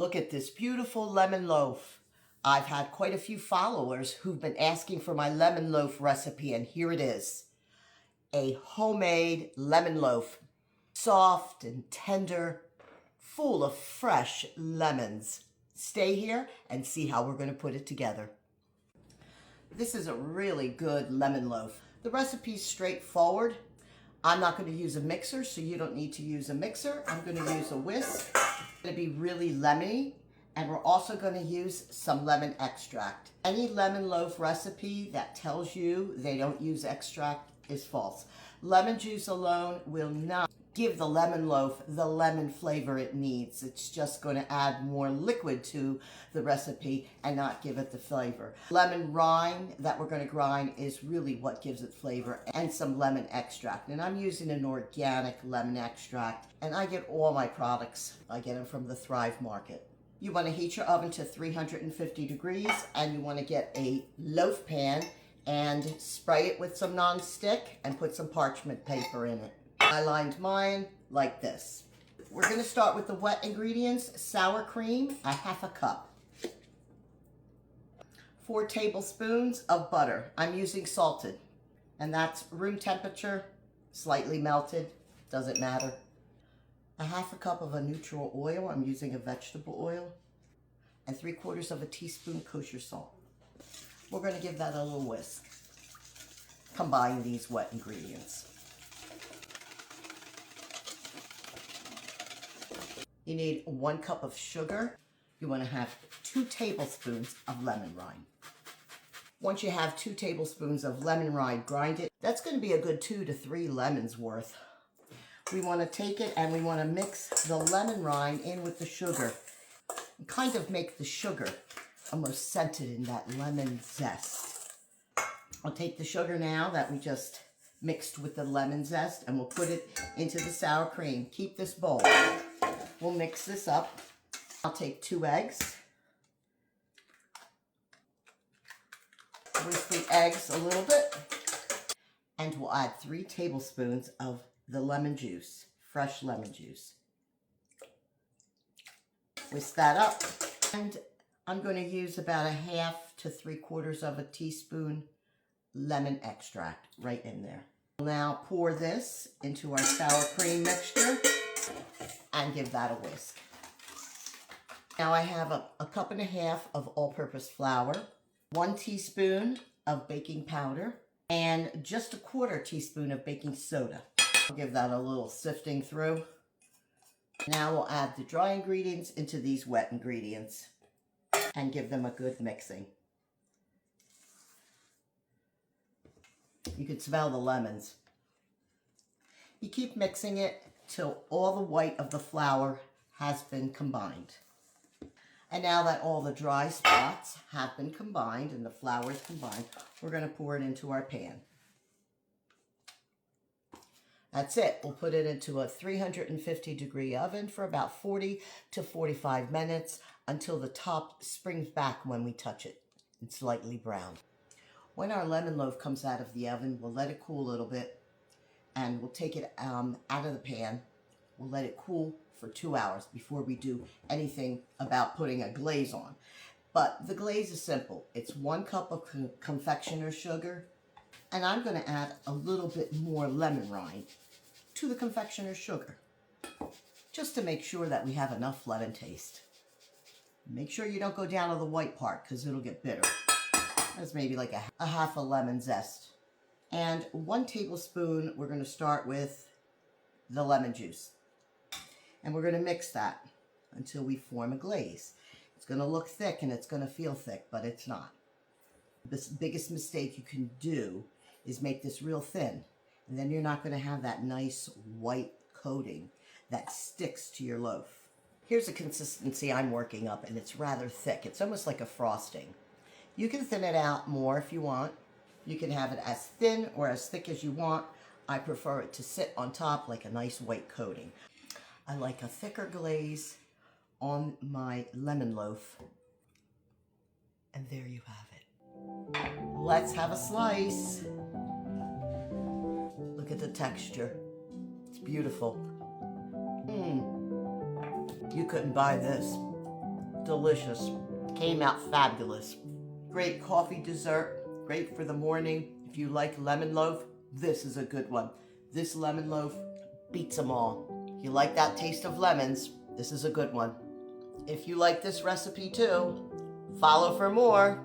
Look at this beautiful lemon loaf. I've had quite a few followers who've been asking for my lemon loaf recipe, and here it is. A homemade lemon loaf. Soft and tender, full of fresh lemons. Stay here and see how we're going to put it together. This is a really good lemon loaf. The recipe's straightforward. I'm not going to use a mixer, so you don't need to use a mixer. I'm going to use a whisk. It's going to be really lemony, and we're also going to use some lemon extract. Any lemon loaf recipe that tells you they don't use extract is false. Lemon juice alone will not give the lemon loaf the lemon flavor it needs. It's just going to add more liquid to the recipe and not give it the flavor. Lemon rind that we're going to grind is really what gives it flavor, and some lemon extract. And I'm using an organic lemon extract, and I get all my products, I get them from the Thrive Market. You want to heat your oven to 350 degrees, and you want to get a loaf pan and spray it with some non-stick and put some parchment paper in it. I lined mine like this. We're going to start with the wet ingredients. Sour cream, a half a cup. 4 tablespoons of butter. I'm using salted, and that's room temperature, slightly melted, doesn't matter. A half a cup of a neutral oil. I'm using a vegetable oil. And 3/4 of a teaspoon kosher salt. We're going to give that a little whisk. Combine these wet ingredients. You need 1 cup of sugar. You want to have 2 tablespoons of lemon rind. Once you have 2 tablespoons of lemon rind, grind it. That's going to be a good 2 to 3 lemons worth. We want to take it and we want to mix the lemon rind in with the sugar. And kind of make the sugar almost scented in that lemon zest. I'll take the sugar now that we just mixed with the lemon zest, and we'll put it into the sour cream. Keep this bowl. We'll mix this up. I'll take 2 eggs. Whisk the eggs a little bit. And we'll add 3 tablespoons of the lemon juice, fresh lemon juice. Whisk that up. And I'm going to use about a half to 3/4 of a teaspoon lemon extract right in there. Now pour this into our sour cream mixture and give that a whisk. Now I have a cup and a half of all-purpose flour, 1 teaspoon of baking powder, and just a 1/4 teaspoon of baking soda. I'll give that a little sifting through. Now we'll add the dry ingredients into these wet ingredients and give them a good mixing. You can smell the lemons. You keep mixing it till all the white of the flour has been combined. And now that all the dry spots have been combined and the flour is combined, we're going to pour it into our pan. That's it. We'll put it into a 350 degree oven for about 40 to 45 minutes until the top springs back when we touch it. It's slightly browned. When our lemon loaf comes out of the oven, we'll let it cool a little bit, and we'll take it out of the pan. We'll let it cool for 2 hours before we do anything about putting a glaze on. But the glaze is simple. It's 1 cup of confectioner's sugar, and I'm going to add a little bit more lemon rind to the confectioner's sugar, just to make sure that we have enough lemon taste. Make sure you don't go down to the white part, because it'll get bitter. That's maybe like a half a lemon zest. And 1 tablespoon, we're going to start with the lemon juice. And we're going to mix that until we form a glaze. It's going to look thick and it's going to feel thick, but it's not. The biggest mistake you can do is make this real thin. And then you're not going to have that nice white coating that sticks to your loaf. Here's the consistency I'm working up, and it's rather thick. It's almost like a frosting. You can thin it out more if you want. You can have it as thin or as thick as you want. I prefer it to sit on top like a nice white coating. I like a thicker glaze on my lemon loaf. And there you have it. Let's have a slice. Look at the texture. It's beautiful. You couldn't buy this. delicious. Came out fabulous. Great coffee dessert, great for the morning. If you like lemon loaf, this is a good one. This lemon loaf beats them all. If you like that taste of lemons, this is a good one. If you like this recipe too, follow for more.